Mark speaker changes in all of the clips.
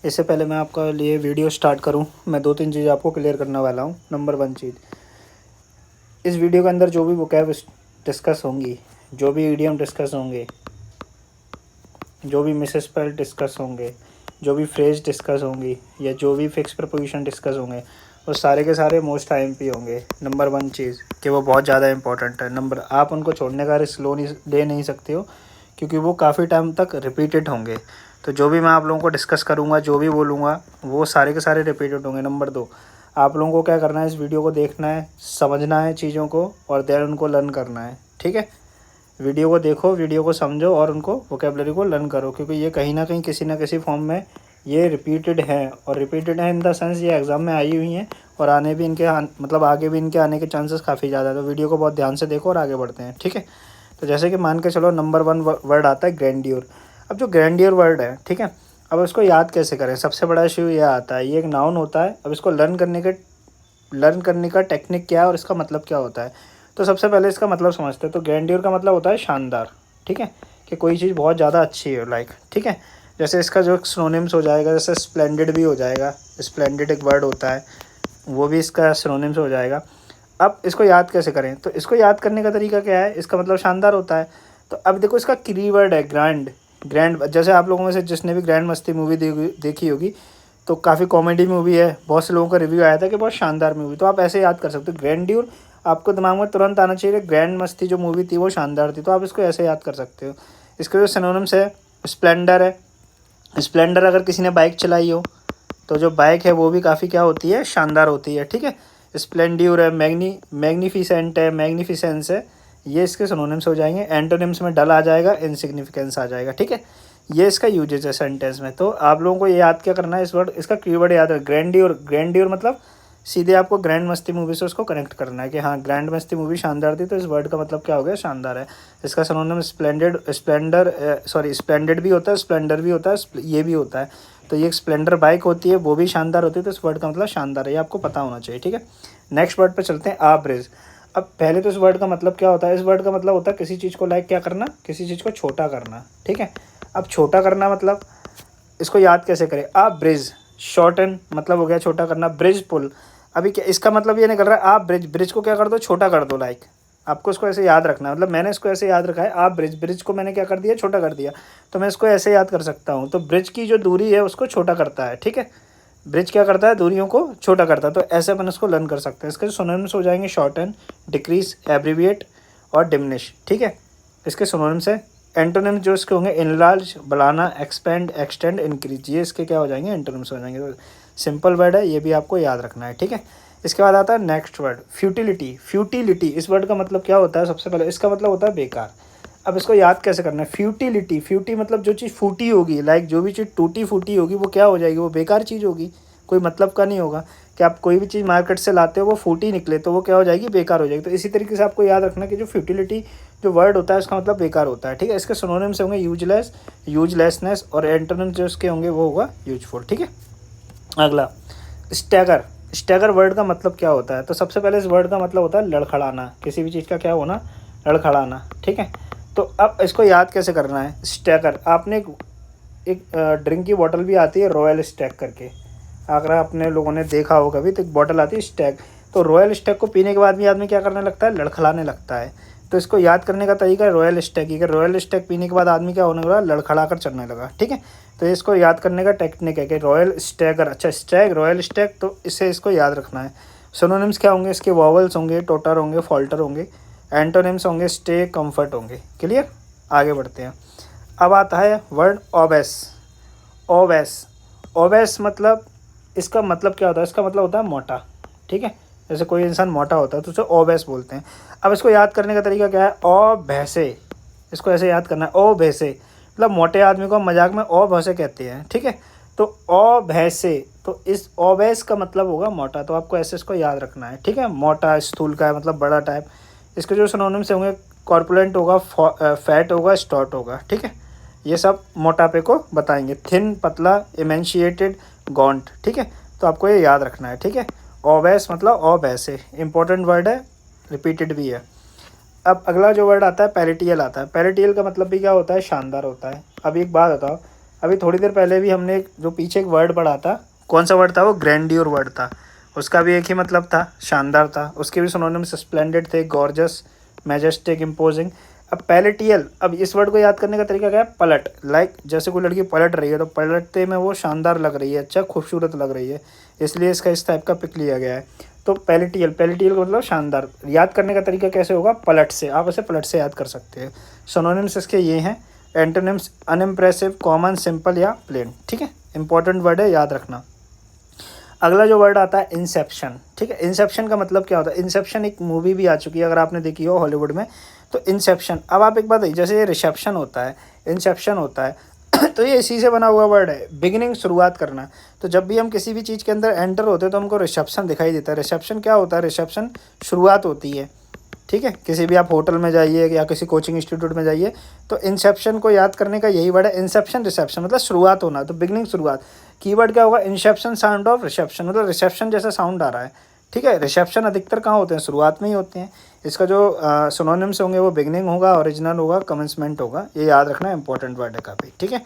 Speaker 1: इससे पहले मैं आपका लिए वीडियो स्टार्ट करूं, मैं 2-3 चीज़ आपको क्लियर करने वाला हूं। नंबर 1 चीज़, इस वीडियो के अंदर जो भी वोकैब डिस्कस होंगी, जो भी इडियम डिस्कस होंगे, जो भी मिसस्पेल डिस्कस होंगे, जो भी फ्रेज डिस्कस होंगी या जो भी फिक्स प्रपोजिशन डिस्कस होंगे, वो सारे के सारे मोस्ट आईएमपी होंगे। नंबर 1 चीज़ कि वो बहुत ज़्यादा इंपॉर्टेंट है। नंबर, आप उनको छोड़ने का रिस्क ले नहीं सकते हो, क्योंकि वो काफ़ी टाइम तक रिपीटेड होंगे। तो जो भी मैं आप लोगों को डिस्कस करूँगा, जो भी बोलूँगा, वो सारे के सारे रिपीटेड होंगे। नंबर 2, आप लोगों को क्या करना है, इस वीडियो को देखना है, समझना है चीज़ों को, और देन उनको लर्न करना है। ठीक है, वीडियो को देखो, वीडियो को समझो और उनको वोकेबलरी को लर्न करो, क्योंकि ये कहीं ना कहीं किसी ना किसी फॉर्म में ये रिपीटेड हैं। और रिपीटेड है इन द सेंस ये एग्ज़ाम में आई हुई हैं, और आने भी इनके मतलब आगे भी इनके आने के चांसेस काफ़ी ज़्यादा है। तो वीडियो को बहुत ध्यान से देखो और आगे बढ़ते हैं। ठीक है, तो जैसे कि मान के चलो, नंबर 1 वर्ड आता है ग्रैंडियर। अब जो ग्रैंडियर वर्ड है, ठीक है, अब इसको याद कैसे करें? सबसे बड़ा इशू ये आता है, ये एक नाउन होता है। अब इसको लर्न करने का टेक्निक क्या है और इसका मतलब क्या होता है? तो सबसे पहले इसका मतलब समझते हैं। तो ग्रैंडियर का मतलब होता है शानदार। ठीक है, कि कोई चीज़ बहुत ज़्यादा अच्छी है, लाइक। ठीक है, जैसे इसका जो सिनोनिम्स हो जाएगा, जैसे स्प्लेंडेड भी हो जाएगा। स्प्लेंडेड एक वर्ड होता है, वो भी इसका सिनोनिम्स हो जाएगा। अब इसको याद कैसे करें? तो इसको याद करने का तरीका क्या है? इसका मतलब शानदार होता है। तो अब देखो, इसका कीवर्ड है ग्रैंड। ग्रैंड, जैसे आप लोगों में से जिसने भी ग्रैंड मस्ती मूवी देखी होगी, तो काफ़ी कॉमेडी मूवी है, बहुत से लोगों का रिव्यू आया था कि बहुत शानदार मूवी। तो आप ऐसे याद कर सकते हो, ग्रैंड्यूर आपको दिमाग में तुरंत आना चाहिए। ग्रैंड मस्ती जो मूवी थी वो शानदार थी, तो आप इसको ऐसे याद कर सकते हो। इसके जो सिनोनिम्स है, स्प्लेंडर है। स्प्लेंडर अगर किसी ने बाइक चलाई हो, तो जो बाइक है वो भी काफ़ी क्या होती है, शानदार होती है। ठीक है, स्प्लेंड्यूर है, मैग्नीफिसेंट है, मैग्नीफिसेंस है, ये इसके सिनोनिम्स हो जाएंगे। एंटोनिम्स में डल आ जाएगा, इनसिग्निफिकेंस आ जाएगा। ठीक है, ये इसका यूजेज है सेंटेंस में। तो आप लोगों को ये याद क्या करना है, इस वर्ड, इसका कीवर्ड याद है ग्रैंड्यूर। ग्रैंड्यूर मतलब सीधे आपको ग्रैंड मस्ती मूवी से उसको कनेक्ट करना है कि हाँ, ग्रैंड मस्ती मूवी शानदार थी, तो इस वर्ड का मतलब क्या हो गया, शानदार है। इसका सिनोनिम स्प्लेंडेड भी होता है, स्प्लेंडर भी होता है, ये भी होता है। तो ये एक स्प्लेंडर बाइक होती है, वो भी शानदार होती है, तो इस वर्ड का मतलब शानदार है, ये आपको पता होना चाहिए। ठीक है, नेक्स्ट वर्ड पे चलते हैं, आब्रिज। अब पहले तो इस वर्ड का मतलब क्या होता है? इस वर्ड का मतलब होता है किसी चीज़ को लाइक क्या करना, किसी चीज़ को छोटा करना। ठीक है, अब छोटा करना मतलब इसको याद कैसे करें? आप ब्रिज, शॉर्टन मतलब हो गया छोटा करना। ब्रिज पुल, अभी क्या इसका मतलब ये नहीं कर रहा है आप ब्रिज को क्या कर दो, छोटा कर दो, लाइक। आपको इसको ऐसे याद रखना है, मतलब मैंने इसको ऐसे याद रखा है, आप ब्रिज को मैंने क्या कर दिया, छोटा कर दिया। तो मैं इसको ऐसे याद कर सकता हूँ। तो ब्रिज की जो दूरी है उसको छोटा करता है। ठीक है, ब्रिज क्या करता है, दूरियों को छोटा करता है। तो ऐसे अपन इसको लर्न कर सकते हैं। इसके सिनोनिम्स हो जाएंगे शॉर्टन, डिक्रीज, एब्रीविएट और डिमिनिश। ठीक है, इसके सिनोनिम्स है। एंटोनिम्स जो इसके होंगे, इनलार्ज, बढ़ाना, एक्सपेंड, एक्सटेंड, इंक्रीज, ये इसके क्या हो जाएंगे, एंटोनिम्स हो जाएंगे। तो सिंपल वर्ड है, ये भी आपको याद रखना है। ठीक है, इसके बाद आता है नेक्स्ट वर्ड, फ्यूटिलिटी। फ्यूटिलिटी, इस वर्ड का मतलब क्या होता है? सबसे पहले इसका मतलब होता है बेकार। अब इसको याद कैसे करना है? फ्यूटिलिटी, फ्यूटी मतलब जो चीज़ फूटी होगी, लाइक जो भी चीज़ टूटी फूटी होगी वो क्या हो जाएगी, वो बेकार चीज़ होगी, कोई मतलब का नहीं होगा। कि आप कोई भी चीज़ मार्केट से लाते हो, वो फूटी निकले, तो वो क्या हो जाएगी, बेकार हो जाएगी। तो इसी तरीके से आपको याद रखना कि जो फ्यूटिलिटी जो वर्ड होता है उसका मतलब बेकार होता है। ठीक है, इसके सिनोनिम्स होंगे यूजलेस, यूजलेसनेस, और एंटोनिम्स जो इसके होंगे वो होगा यूजफुल। ठीक है, अगला स्टैगर। स्टैगर वर्ड का मतलब क्या होता है? तो सबसे पहले इस वर्ड का मतलब होता है लड़खड़ाना, किसी भी चीज़ का क्या होना, लड़खड़ाना। ठीक है, तो अब इसको याद कैसे करना है? स्टैगर, आपने एक ड्रिंक की बोतल भी आती है रॉयल स्टैग करके, अगर आपने लोगों ने देखा हो कभी, तो एक बॉटल आती है स्टैग। तो रॉयल स्टैग को पीने के बाद भी आदमी क्या करने लगता है, लड़खड़ाने लगता है। तो इसको याद करने का तरीका है रॉयल स्टैग की। रॉयल स्टैग पीने के बाद आदमी क्या होने लगा, लड़खड़ा कर चलने लगा। ठीक है, तो इसको याद करने का टेक्निक है कि रॉयल स्टैगर, अच्छा स्टैग, रॉयल स्टैग, तो इससे इसको याद रखना है। सिनोनिम्स क्या होंगे इसके? वॉवल्स होंगे, टोटर होंगे, फॉल्टर होंगे। एंटोनिम्स होंगे स्टे, कम्फर्ट होंगे। क्लियर, आगे बढ़ते हैं। अब आता है वर्ड ओबेस। ओबेस, ओबेस मतलब इसका मतलब क्या होता है? इसका मतलब होता है मोटा। ठीक है, जैसे कोई इंसान मोटा होता है तो उसे ओबेस बोलते हैं। अब इसको याद करने का तरीका क्या है? ओ भैंसे, इसको ऐसे याद करना है, ओ भैंसे, मतलब मोटे आदमी को मजाक में ओ भैंसे कहते हैं। ठीक है, तो ओ भैंसे, तो इस ओबेस का मतलब होगा मोटा। तो आपको ऐसे इसको याद रखना है। ठीक है, मोटा, स्थूल का है मतलब बड़ा टाइप। इसके जो सिनोनिम्स होंगे, कॉर्पुलेंट होगा, फैट होगा, स्टॉट होगा। ठीक है, ये सब मोटापे को बताएंगे। थिन, पतला, इमेंशिएटेड, गॉन्ट। ठीक है, तो आपको ये याद रखना है। ठीक है, ओबेस मतलब ओबैसे, इंपॉर्टेंट वर्ड है, रिपीटेड भी है। अब अगला जो वर्ड आता है पैलेटियल आता है। पैलेटियल का मतलब भी क्या होता है? शानदार होता है। अब एक बात बताओ, अभी थोड़ी देर पहले भी हमने जो पीछे एक वर्ड पढ़ा था, कौन सा वर्ड था वो, ग्रैंडियर वर्ड था, उसका भी एक ही मतलब था, शानदार था। उसके भी सिनोनिम्स स्प्लेंडेड थे, गॉर्जस, मैजेस्टिक, इम्पोजिंग। अब पहले टीएल, अब इस वर्ड को याद करने का तरीका क्या है, पलट। लाइक जैसे कोई लड़की पलट रही है तो पलटते में वो शानदार लग रही है, अच्छा खूबसूरत लग रही है, इसलिए इसका इस टाइप का पिक लिया गया है। तो पहले टीएल का मतलब शानदार। याद करने का तरीका कैसे होगा, पलट से, आप इसे पलट से याद कर सकते हैं। सिनोनिम्स इसके ये हैं, एंटोनिम्स अनइम्प्रेसिव, कॉमन, सिंपल या प्लेन। ठीक है, इंपॉर्टेंट वर्ड है, याद रखना। अगला जो वर्ड आता है इंसेप्शन। ठीक है, इंसेप्शन का मतलब क्या होता है, इंसेप्शन एक मूवी भी आ चुकी है अगर आपने देखी हो हॉलीवुड में, तो इंसेप्शन। अब आप एक बात है, जैसे ये रिसेप्शन होता है, इंसेप्शन होता है तो ये इसी से बना हुआ वर्ड है, बिगिनिंग, शुरुआत करना। तो जब भी हम किसी भी चीज़ के अंदर एंटर होते हैं तो हमको रिसेप्शन दिखाई देता है। रिसेप्शन क्या होता है, रिसेप्शन शुरुआत होती है। ठीक है, किसी भी आप होटल में जाइए या किसी कोचिंग इंस्टीट्यूट में जाइए तो इंसेप्शन को याद करने का यही वर्ड है, इंसेप्शन, रिसेप्शन, मतलब शुरुआत होना, तो बिगनिंग, शुरुआत। कीवर्ड क्या होगा, इंसेप्शन साउंड ऑफ रिसेप्शन, मतलब रिसेप्शन जैसा साउंड आ रहा है। ठीक है, रिसेप्शन अधिकतर कहाँ होते हैं, शुरुआत में ही होते हैं। इसका जो सिनोनिम्स होंगे वो बिगनिंग होगा, ओरिजिनल होगा, कमेंसमेंट होगा, ये याद रखना, इंपॉर्टेंट वर्ड है काफ़ी। ठीक है,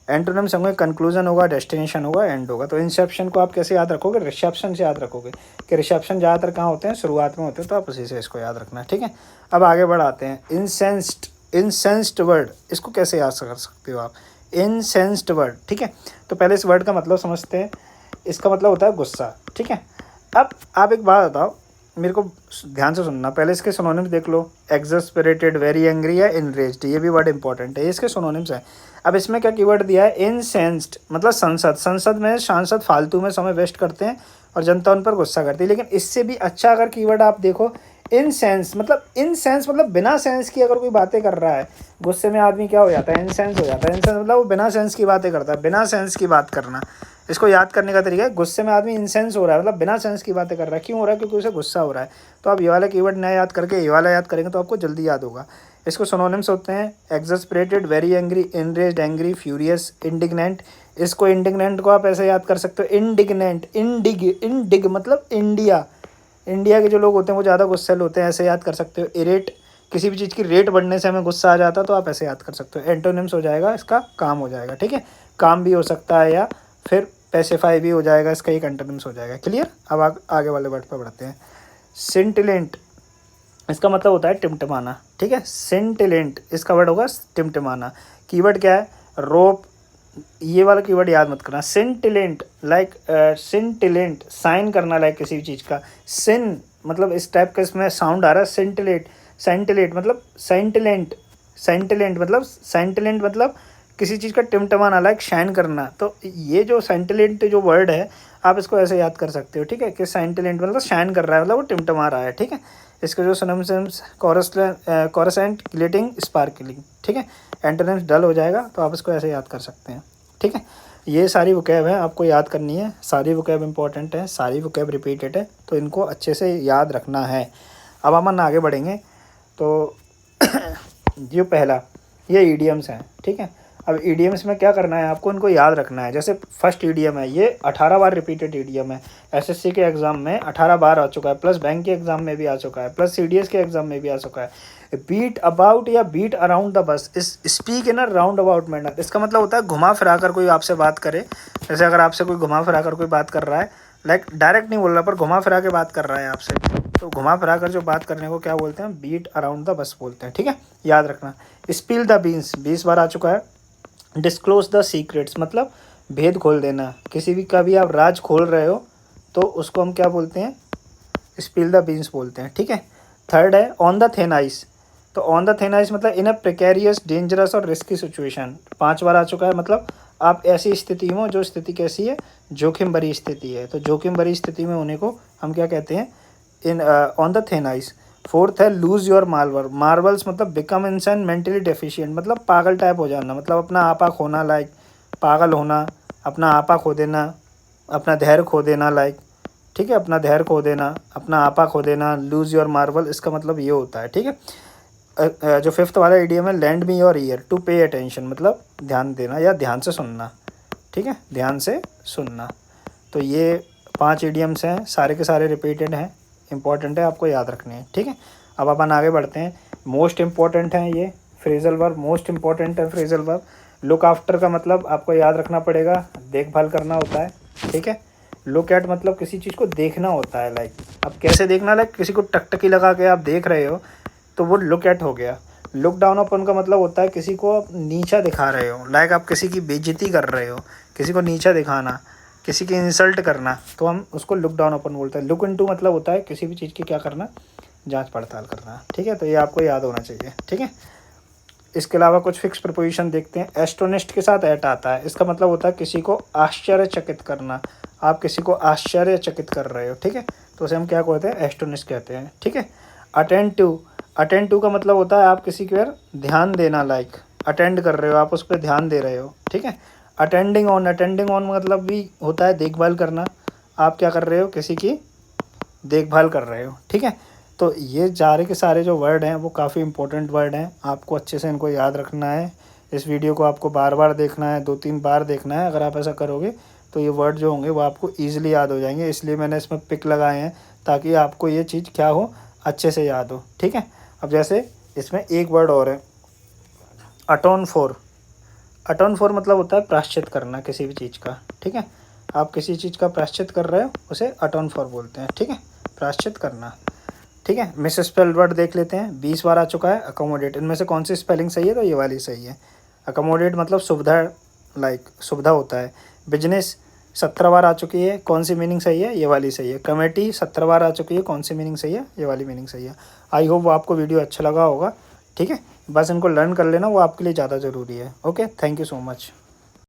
Speaker 1: एंटोनिम्स होंगे, कंक्लूजन होगा, डेस्टिनेशन होगा, एंड होगा। तो इंसेप्शन को आप कैसे याद रखोगे, रिसेप्शन से याद रखोगे, कि रिसेप्शन ज़्यादातर कहाँ होते हैं, शुरुआत में होते हैं, तो आप उसी से इसको याद रखना। ठीक है, अब आगे बढ़ाते हैं। इंसेंस्ड, इंसेंस्ड वर्ड, इसको कैसे याद कर सकते हो आप, इंसेंस्ड वर्ड। ठीक है, तो पहले इस वर्ड का मतलब समझते हैं। इसका मतलब होता है गुस्सा। ठीक है, अब आप एक बात बताओ, मेरे को ध्यान से सुनना, पहले इसके सिनोनिम्स देख लो, एक्सस्परेटेड, वेरी एंग्री या इनरेज्ड, ये भी वर्ड इंपॉर्टेंट है, ये इसके सिनोनिम्स हैं। अब इसमें क्या कीवर्ड दिया है, इनसेंस्ड, मतलब संसद, संसद में सांसद फालतू में समय वेस्ट करते हैं और जनता उन पर गुस्सा करती है। लेकिन इससे भी अच्छा अगर कीवर्ड आप देखो, इनसेंस, मतलब इनसेंस मतलब बिना सेंस की अगर कोई बातें कर रहा है, गुस्से में आदमी क्या हो जाता है, इनसेंस हो जाता है। इनसेंस मतलब वो बिना सेंस की बातें करता है, बिना सेंस की बात करना। इसको याद करने का तरीका है, गुस्से में आदमी इंसेंस हो रहा है, मतलब बिना सेंस की बातें कर रहा है। क्यों हो रहा है, क्योंकि उसे गुस्सा हो रहा है। तो आप ये वाला कीवर्ड नया याद करके ये वाला याद करेंगे तो आपको जल्दी याद होगा। इसको सिनोनिम्स होते हैं, exasperated, very angry, enraged, angry, furious, indignant. इसको इंडिग्नेंट को आप ऐसे याद कर सकते हो, इंडिग्नेंट, इंडिग मतलब इंडिया, इंडिया के जो लोग होते हैं वो ज़्यादा गुस्सैल होते हैं, ऐसे याद कर सकते हो। इरेट, किसी भी चीज़ की रेट बढ़ने से हमें गुस्सा आ जाता है, तो आप ऐसे याद कर सकते हो। एंटोनिम्स हो जाएगा इसका, काम हो जाएगा। ठीक है, काम भी हो सकता है या फिर पेसिफाई भी हो जाएगा, इसका एक एंटोनिम्स हो जाएगा। क्लियर, अब आगे वाले वर्ड पर बढ़ते हैं। सिंटिलेंट, इसका मतलब होता है टिमटिमाना। ठीक है, सिंटिलेंट, इसका वर्ड होगा टिमटिमाना। कीवर्ड क्या है, रोप, ये वाला कीवर्ड याद मत करना। सिंटिलेंट, लाइक सिंटिलेंट, साइन करना, लाइक किसी भी चीज़ का। सिन मतलब इस टाइप का इसमें साउंड आ रहा है, सेंटिलेट, सेंटिलेट मतलब सेंटिलेंट, सेंटिलेंट मतलब सेंटिलेंट मतलब किसी चीज़ का टिमटिमाना, लाइक शाइन करना। तो ये जो सेंटिलेंट जो वर्ड है आप इसको ऐसे याद कर सकते हो। ठीक है, कि सेंटिलेंट मतलब शाइन कर रहा है, मतलब वो टिमटिमा रहा है। ठीक है, इसके जो सिनोनिम्स, कोरसेंट, ग्लिटिंग, स्पार्कलिंग। ठीक है, एंटोनिम्स डल हो जाएगा, तो आप इसको ऐसे याद कर सकते हैं। ठीक है, ये सारी वोकैब है, आपको याद करनी है। सारी वोकैब इंपॉर्टेंट है, सारी वोकैब रिपीटेड है, तो इनको अच्छे से याद रखना है। अब हम आगे बढ़ेंगे तो जो पहला ये ईडियम्स हैं। ठीक है, अब ईडियम्स में क्या करना है, आपको इनको याद रखना है। जैसे फर्स्ट ईडियम है, ये 18 बार रिपीटेड ईडियम है, एसएससी के एग्ज़ाम में 18 बार आ चुका है, प्लस बैंक के एग्ज़ाम में भी आ चुका है, प्लस सीडीएस के एग्ज़ाम में भी आ चुका है। बीट अबाउट या बीट अराउंड द बस, इस speak in a round about manner, इसका मतलब होता है घुमा फिरा कर कोई आपसे बात करे। जैसे अगर आपसे कोई घुमा फिरा कर कोई बात कर रहा है, लाइक डायरेक्ट नहीं बोल रहा पर घुमा फिरा के बात कर रहा है आपसे, तो घुमा फिरा कर जो बात करने को क्या बोलते हैं, बीट अराउंड द बस बोलते हैं। ठीक है, याद रखना। स्पिल द बीन्स 20 बार आ चुका है। डिस्क्लोज द सीक्रेट्स मतलब भेद खोल देना, किसी भी का भी आप राज खोल रहे हो तो उसको हम क्या बोलते हैं, स्पिल द बीन्स बोलते हैं। ठीक है, थर्ड है ऑन द थिन आइस, तो ऑन द थिन आइस मतलब इन अ प्रिकेरियस, डेंजरस और रिस्की सिचुएशन, 5 बार आ चुका है। मतलब आप ऐसी स्थिति में हो जो स्थिति कैसी है, जोखिम भरी स्थिति है, तो जोखिम भरी स्थिति में होने को हम क्या कहते हैं, in on the thin ice. Fourth है लूज योर मार्वल्स मतलब बिकम इंसान मेंटली डेफिशिएंट, मतलब पागल टाइप हो जाना, मतलब अपना आपा खोना, लाइक पागल होना, अपना आपा खो देना, अपना धैर्य खो देना, लाइक ठीक है, अपना धैर्य खो देना, अपना आपा खो देना, लूज योर मार्वल, इसका मतलब ये होता है। ठीक है, जो फिफ्थ वाला इडियम है land me your ear to pay attention, मतलब ध्यान देना या ध्यान से सुनना। ठीक है, ध्यान से सुनना। तो ये 5 इडियम्स हैं, सारे के सारे रिपीटेड हैं, इंपॉर्टेंट है, आपको याद रखने हैं। ठीक है, अब अपन आगे बढ़ते हैं। मोस्ट इंपॉर्टेंट है ये फ्रेजल वर्ब, मोस्ट इंपॉर्टेंट है फ्रेजल वर्ब। लुक आफ्टर का मतलब आपको याद रखना पड़ेगा, देखभाल करना होता है, ठीक है। लुक एट मतलब किसी चीज़ को देखना होता है, लाइक अब कैसे देखना, लाइक किसी को टकटकी लगा के आप देख रहे हो तो वो लुक एट हो गया। लुक डाउन अपन का मतलब होता है किसी को आप नीचा दिखा रहे हो, लाइक आप किसी की बेइज्जती कर रहे हो, किसी को नीचा दिखाना, किसी की इंसल्ट करना, तो हम उसको लुक डाउन अपन बोलते हैं। लुक इनटू मतलब होता है किसी भी चीज़ की क्या करना, जांच पड़ताल करना, ठीक है। तो ये आपको याद होना चाहिए, ठीक है। इसके अलावा कुछ फिक्स प्रपोजिशन देखते हैं। एस्टोनिस्ट के साथ एट आता है, इसका मतलब होता है किसी को आश्चर्यचकित करना, आप किसी को आश्चर्यचकित कर रहे हो, ठीक है, तो उसे हम क्या कहते हैं, एस्टोनिस्ट कहते हैं, ठीक है। अटेंटिव, अटेंटिव का मतलब होता है आप किसी की ओर ध्यान देना, लाइक अटेंड कर रहे हो, आप उस पर ध्यान दे रहे हो, ठीक है। अटेंडिंग ऑन, अटेंडिंग ऑन मतलब भी होता है देखभाल करना, आप क्या कर रहे हो, किसी की देखभाल कर रहे हो, ठीक है। तो ये सारे के सारे जो वर्ड हैं वो काफ़ी इंपॉर्टेंट वर्ड हैं, आपको अच्छे से इनको याद रखना है। इस वीडियो को आपको बार बार देखना है, 2-3 बार देखना है। अगर आप ऐसा करोगे तो ये वर्ड जो होंगे वो आपको ईजिली याद हो जाएंगे, इसलिए मैंने इसमें पिक लगाए हैं ताकि आपको ये चीज़ क्या हो, अच्छे से याद हो, ठीक है। अब जैसे इसमें एक वर्ड और है, अटोन फॉर। अटोन फॉर मतलब होता है प्रायश्चित करना किसी भी चीज़ का, ठीक है। आप किसी चीज़ का प्रायश्चित कर रहे हो उसे अटोन फॉर बोलते हैं, ठीक है, प्रायश्चित करना, ठीक है। मिस स्पेल वर्ड देख लेते हैं, 20 बार आ चुका है। अकोमोडेट, इनमें से कौन सी स्पेलिंग सही है, तो ये वाली सही है। अकोमोडेट मतलब सुविधा, लाइक सुविधा होता है। बिजनेस 17 बार आ चुकी है, कौन सी मीनिंग सही है, ये वाली सही है। कमेटी 17 बार आ चुकी है, कौन सी मीनिंग सही है, ये वाली मीनिंग सही है। आई होप आपको वीडियो अच्छा लगा होगा, ठीक है। बस इनको लर्न कर लेना, वो आपके लिए ज़्यादा ज़रूरी है। Okay, thank you so much.